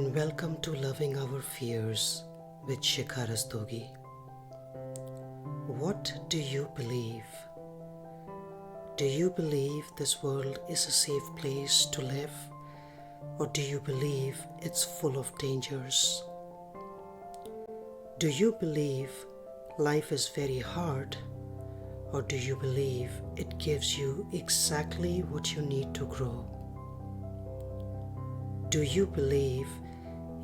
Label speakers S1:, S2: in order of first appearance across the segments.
S1: and welcome to Loving Our Fears with Shikha Rastogi. What do you believe? Do you believe this world is a safe place to live, or do you believe it's full of dangers? Do you believe life is very hard, or do you believe it gives you exactly what you need to grow? Do you believe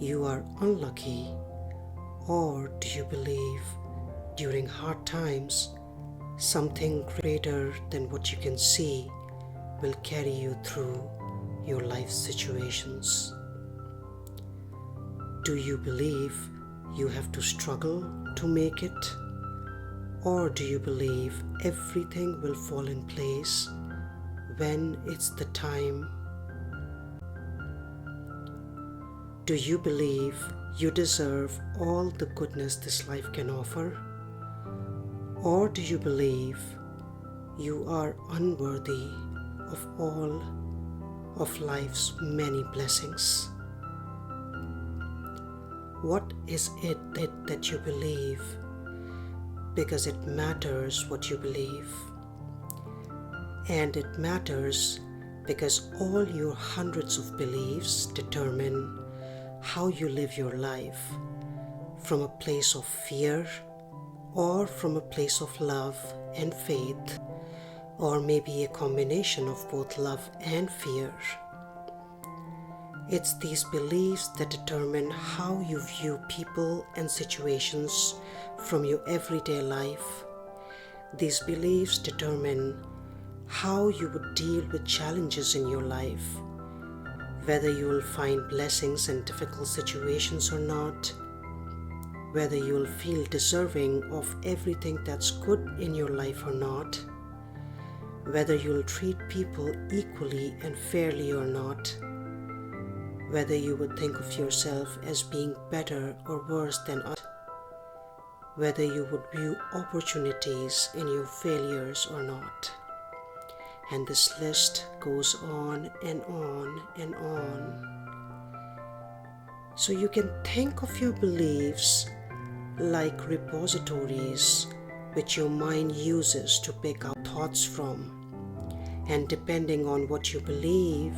S1: you are unlucky, or do you believe during hard times something greater than what you can see will carry you through your life situations? Do you believe you have to struggle to make it, or do you believe everything will fall in place when it's the time? Do you believe you deserve all the goodness this life can offer? Or do you believe you are unworthy of all of life's many blessings? What is it that you believe? Because it matters what you believe. And it matters because all your hundreds of beliefs determine how you live your life, from a place of fear or from a place of love and faith, or maybe a combination of both love and fear. It's these beliefs that determine how you view people and situations from your everyday life. These beliefs determine how you would deal with challenges in your life, whether you will find blessings in difficult situations or not, whether you will feel deserving of everything that's good in your life or not, whether you will treat people equally and fairly or not, whether you would think of yourself as being better or worse than others, whether you would view opportunities in your failures or not. And this list goes on and on and on. So you can think of your beliefs like repositories which your mind uses to pick out thoughts from. And depending on what you believe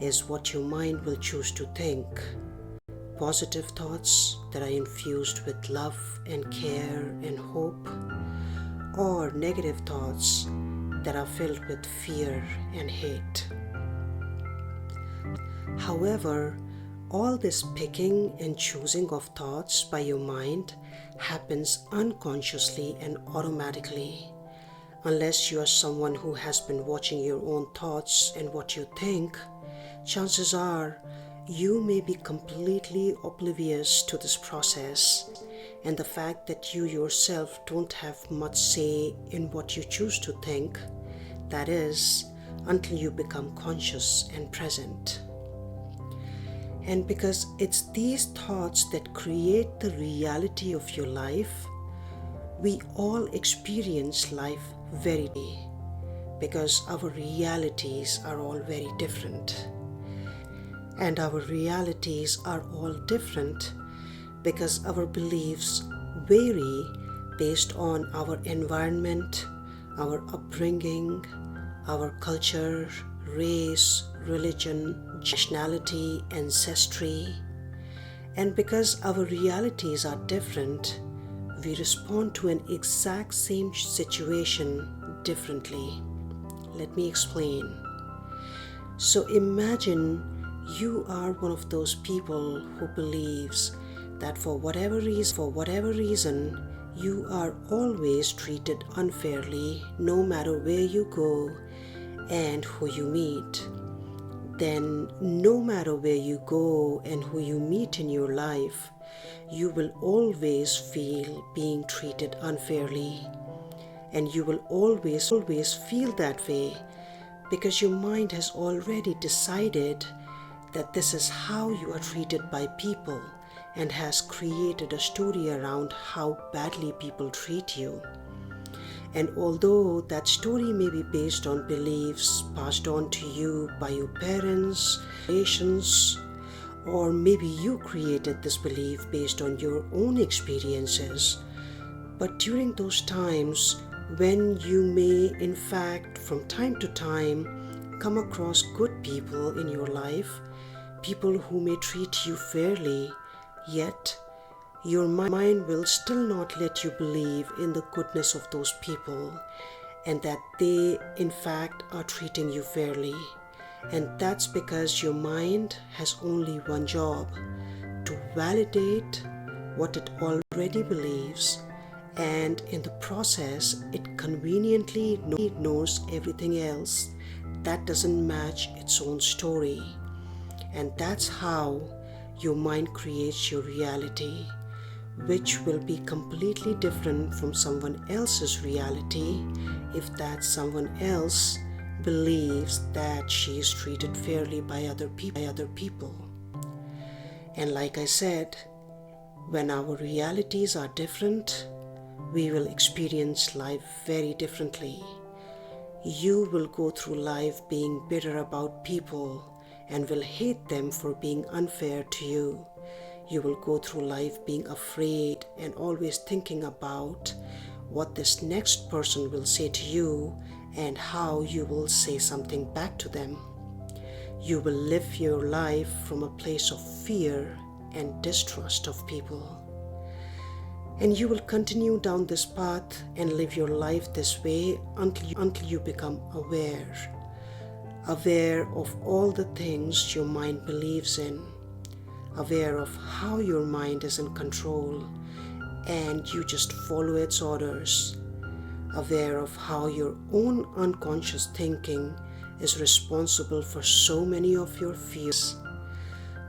S1: is what your mind will choose to think. Positive thoughts that are infused with love and care and hope, or negative thoughts that are filled with fear and hate. However, all this picking and choosing of thoughts by your mind happens unconsciously and automatically. Unless you are someone who has been watching your own thoughts and what you think, chances are you may be completely oblivious to this process and the fact that you yourself don't have much say in what you choose to think, that is, until you become conscious and present. And because it's these thoughts that create the reality of your life, we all experience life very differently, because our realities are all very different. And our realities are all different because our beliefs vary based on our environment, our upbringing, our culture, race, religion, nationality, ancestry. And because our realities are different, we respond to an exact same situation differently. Let me explain. So imagine you are one of those people who believes that for whatever reason, you are always treated unfairly no matter where you go and who you meet. Then no matter where you go and who you meet in your life, you will always feel being treated unfairly. And you will always feel that way because your mind has already decided that this is how you are treated by people and has created a story around how badly people treat you. And although that story may be based on beliefs passed on to you by your parents, relations, Or maybe you created this belief based on your own experiences. But during those times when you may, in fact, from time to time, come across good people in your life, people who may treat you fairly, yet your mind will still not let you believe in the goodness of those people and that they, in fact, are treating you fairly. And that's because your mind has only one job: to validate what it already believes, and in the process, it conveniently ignores everything else that doesn't match its own story. And that's how your mind creates your reality, which will be completely different from someone else's reality if that someone else believes that she is treated fairly by other people. And like I said, when our realities are different, we will experience life very differently. You will go through life being bitter about people and will hate them for being unfair to you. You will go through life being afraid and always thinking about what this next person will say to you and how you will say something back to them. You will live your life from a place of fear and distrust of people. And you will continue down this path and live your life this way until you become aware of all the things your mind believes in, aware of how your mind is in control and you just follow its orders, aware of how your own unconscious thinking is responsible for so many of your fears,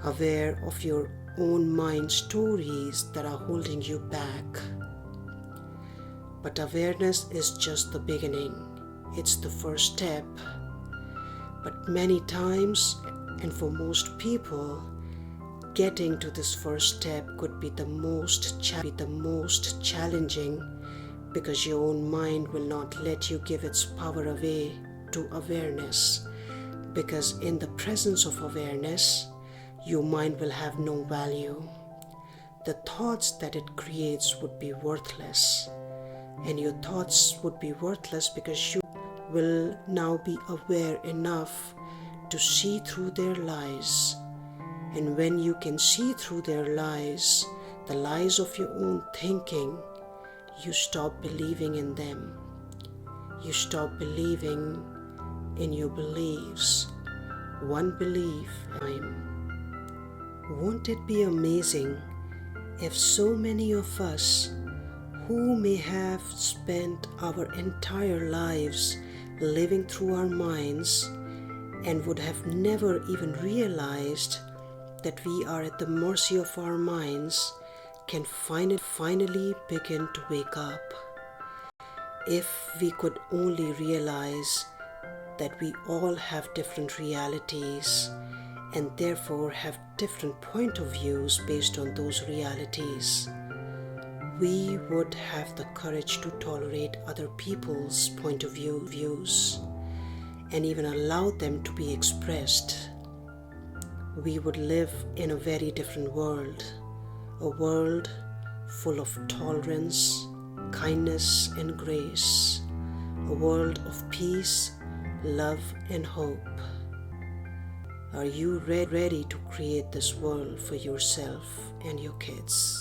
S1: aware of your own mind stories that are holding you back. But awareness is just the beginning. It's the first step. But many times, and for most people, getting to this first step could be the most challenging, because your own mind will not let you give its power away to awareness. Because in the presence of awareness, your mind will have no value. The thoughts that it creates would be worthless. And your thoughts would be worthless because you will now be aware enough to see through their lies. And when you can see through their lies, the lies of your own thinking, you stop believing in them. You stop believing in your beliefs, one belief at a time. Won't it be amazing if so many of us who may have spent our entire lives living through our minds and would have never even realized that we are at the mercy of our minds can finally begin to wake up? If we could only realize that we all have different realities and therefore have different point of views based on those realities, we would have the courage to tolerate other people's point of views and even allow them to be expressed. We would live in a very different world, a world full of tolerance, kindness and grace, a world of peace, love and hope. Are you ready to create this world for yourself and your kids?